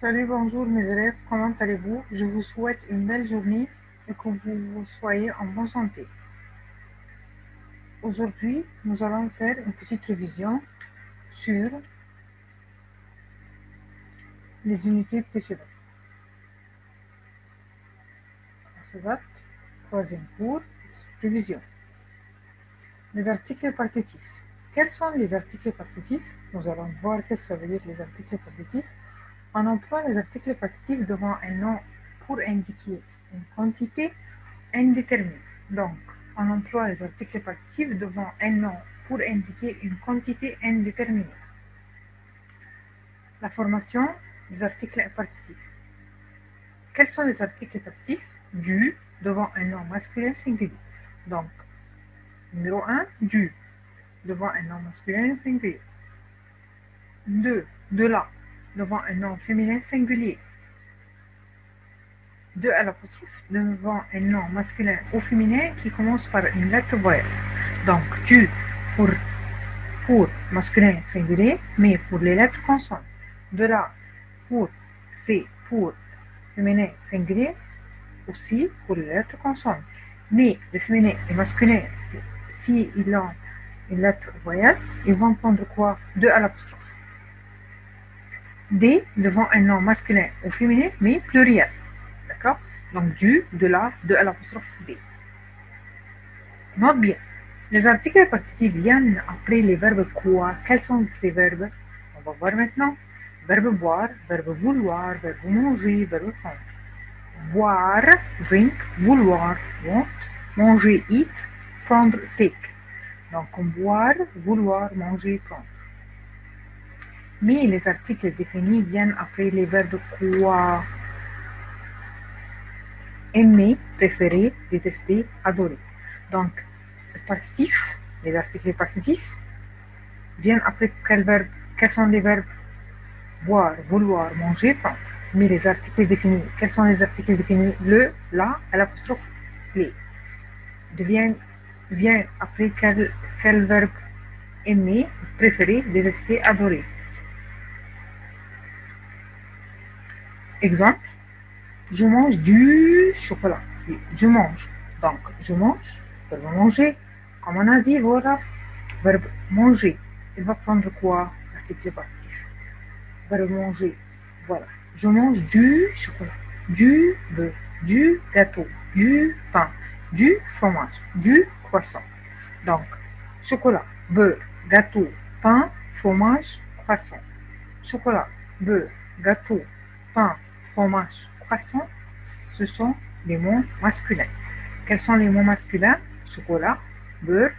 Salut, bonjour mes élèves, comment allez-vous? Je vous souhaite une belle journée et que vous soyez en bonne santé. Aujourd'hui, nous allons faire une petite révision sur les unités précédentes. C'est date, troisième cours, révision. Les articles partitifs. Quels sont les articles partitifs? Nous allons voir ce que ça veut dire les articles partitifs. On emploie les articles partitifs devant un nom pour indiquer une quantité indéterminée. Donc, on emploie les articles partitifs devant un nom pour indiquer une quantité indéterminée. La formation des articles partitifs. Quels sont les articles partitifs? Du devant un nom masculin singulier. Donc, numéro 1, du devant un nom masculin singulier. 2, de là devant un nom féminin singulier. 2 à l'apostrophe devant un nom masculin ou féminin qui commence par une lettre voyelle. Donc, du pour masculin singulier, mais pour les lettres consonnes. De là, c'est pour féminin singulier, aussi pour les lettres consonnes. Mais le féminin et masculin, s'ils ont une lettre voyelle, ils vont prendre quoi? 2 à l'apostrophe. D devant un nom masculin ou féminin, mais pluriel. D'accord? Donc, du, de là, de à l'apostrophe D. Note bien. Les articles partitifs viennent après les verbes quoi? Quels sont ces verbes? On va voir maintenant. Verbe boire, verbe vouloir, verbe manger, verbe prendre. Boire, drink, vouloir, want, manger, eat, prendre, take. Donc, boire, vouloir, manger, prendre. Mais les articles définis viennent après les verbes quoi? Aimer, préférer, détester, adorer. Donc, le partitif, les articles partitifs, viennent après quel verbe? Quels sont les verbes? Boire, vouloir, manger, prendre. Mais les articles définis, quels sont les articles définis? Le, la, à l'apostrophe, les. Vient après quel verbe? Aimer, préférer, détester, adorer. Exemple, je mange du chocolat. Je mange. Donc, je mange, verbe manger. Comme on a dit, voilà, verbe manger. Il va prendre quoi? Article partitif. Verbe manger. Voilà. Je mange du chocolat, du beurre, du gâteau, du pain, du fromage, du croissant. Donc, chocolat, beurre, gâteau, pain, fromage, croissant. Chocolat, beurre, gâteau, pain, fromage, croissant, ce sont les mots masculins. Quels sont les mots masculins? Chocolat, beurre,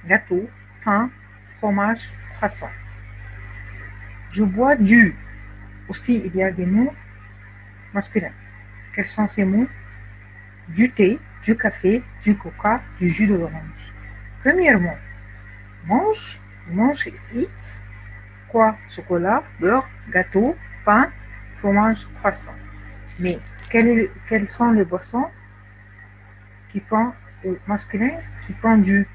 gâteau, pain, fromage, croissant. Je bois du. Aussi, il y a des mots masculins. Quels sont ces mots? Du thé, du café, du coca, du jus d'orange. Premièrement, mange, eat. Quoi? Chocolat, beurre, gâteau, pain, fromage, croissant. Mais quelles sont les boissons qui prend masculin qui prend du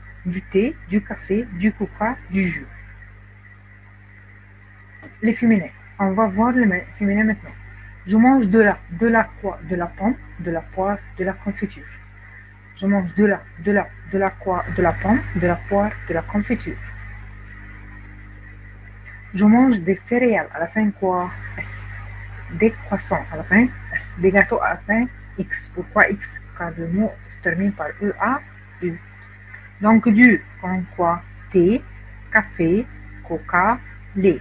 thé, du café, du coca, du jus? Les féminins. On va voir les féminins maintenant. Je mange de la quoi? De la pomme, de la poire, de la confiture. Je mange de la quoi? De la pomme, de la poire, de la confiture. Je mange des céréales, à la fin quoi? S. Des croissants, à la fin S. Des gâteaux, à la fin X. Pourquoi X? Car le mot se termine par E-A-U. Donc du, comme quoi? Thé, café, coca, lait.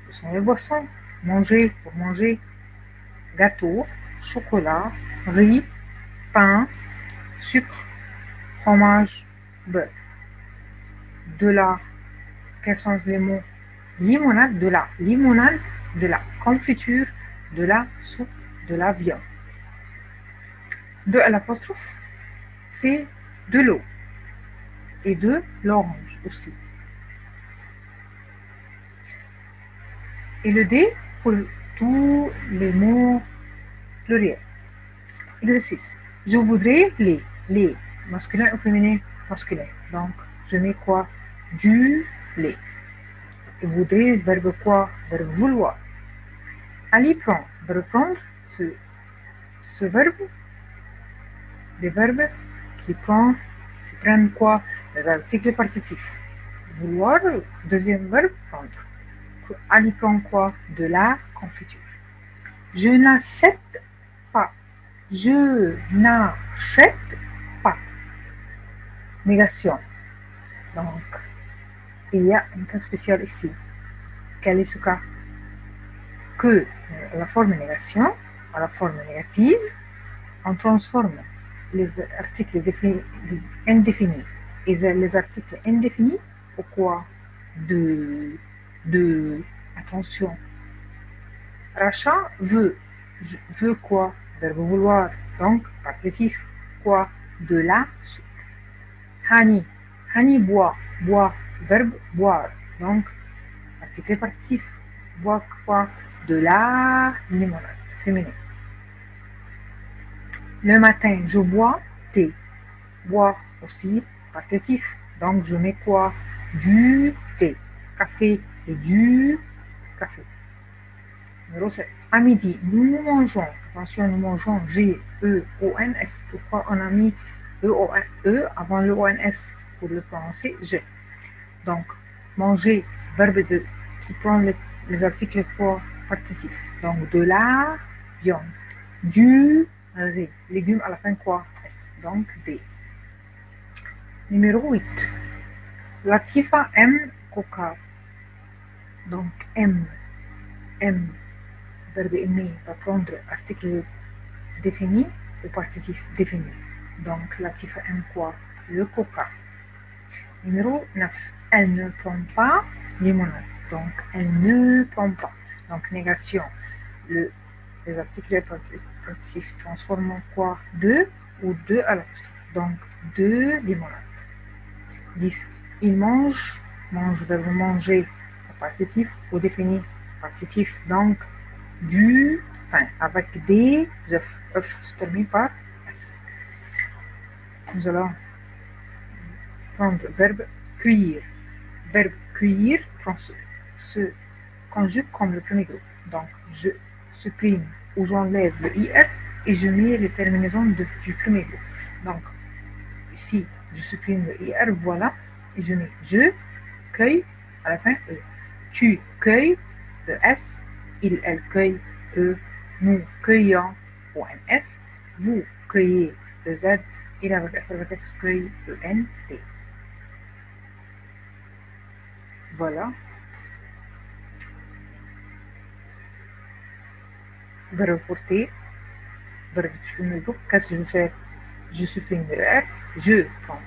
Ce sont les boissons. Manger, pour manger. Gâteau, chocolat, riz, pain, sucre, fromage, beurre. De la, quels sont les mots? Limonade, de la limonade, de la confiture, de la soupe, de la viande. De à l'apostrophe, c'est de l'eau et de l'orange aussi. Et le D pour tous les mots pluriels. Exercice. Je voudrais les masculin ou féminin? Masculin. Donc, je mets quoi? Du lait. Je voudrais, verbe quoi? Verbe vouloir. Ali prend. Verbe prendre, ce verbe, des verbes qui prennent quoi? Les articles partitifs. Vouloir, deuxième verbe, prendre. Ali prend quoi? De la confiture. Je n'achète pas. Je n'achète pas. Négation. Donc, il y a un cas spécial ici. Quel est ce cas? Que la forme négation, à la forme négative, on transforme les articles indéfinis et les articles indéfinis au quoi? Attention. Rachat veut quoi? Verbe vouloir. Donc, participe quoi? De la soupe. Hani boit. Verbe boire. Donc, article partitif. Boit quoi? De la limonade. Féminin. Le matin, je bois thé. Boire aussi, participe. Donc, je mets quoi? Du thé. Café et du café. Numéro 7. À midi, nous mangeons. Attention, nous mangeons G-E-O-N-S. Pourquoi on a mis E avant le O-N-S pour le prononcer G? Donc, manger, verbe qui prend les articles pour participe. Donc, de la viande. Du riz. Légumes à la fin quoi? S. Donc, D. Numéro 8. Latifa aime coca. Donc, aime. Verbe aimer va prendre article défini ou participe défini. Donc, Latifa aime quoi? Le coca. Numéro 9. Elle ne prend pas limonade. Donc, elle ne prend pas. Donc, négation. Les articles participes transforment quoi? De ou de à l'apostrophe. Donc, de limonade. 10. Il mange, verbe manger, partitif ou défini, partitif. Donc, du pain avec des œufs. œufs se termine par S. Nous allons prendre verbe cueillir. Verbe cueillir se conjugue comme le premier groupe. Donc, je supprime ou j'enlève le IR et je mets les terminaisons du premier groupe. Donc, ici, je supprime le IR, voilà, et je mets je cueille à la fin E. Tu cueilles le S, il, elle cueille E, nous cueillons ONS, vous cueillez le Z, il avec S cueille le N, T. Voilà. Verbe porter, verbe supprimer le groupe. Qu'est-ce que je fais? Je supprime le R, je prends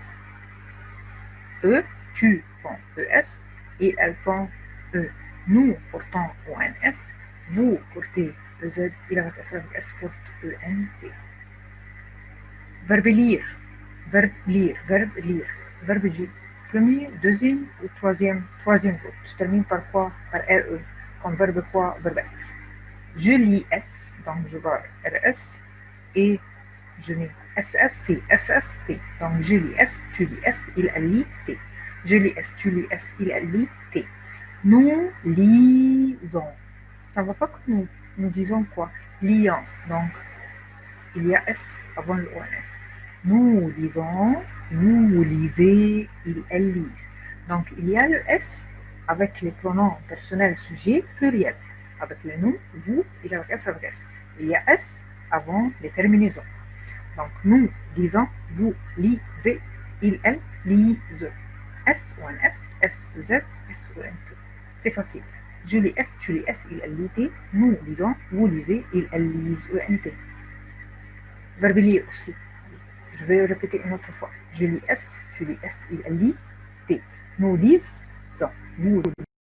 E, tu prends ES, et elle prend E. Nous portons ONS, vous portez EZ, il avec S porte ENT. Verbe lire, verbe du premier, deuxième ou troisième groupe. Se termine par quoi? Par RE, comme verbe quoi? Verbe être. Je lis S, donc je vois RS, et je mets SST. Donc je lis S, tu lis S, il lit T. Je lis S, tu lis S, il lit T. Nous lisons. Ça ne va pas que nous disons quoi? Lions. Donc, il y a S avant le ONS. Nous lisons, vous lisez, elle lise. Donc, il y a le S avec les pronoms personnels sujet pluriel. Avec le nous, vous, il y a S avec S. Il y a S avant les terminaisons. Donc, nous lisons, vous lisez, il, elle lise. S, ONS, S, EZ, S, ENT. C'est facile. Je lis S, tu lis S, il, elle lit T. Nous lisons, vous lisez, il, elle lise, ENT. Verbe lire aussi. Je vais répéter une autre fois. Je lis S, tu lis S, il, elle lit T. Nous lisons, vous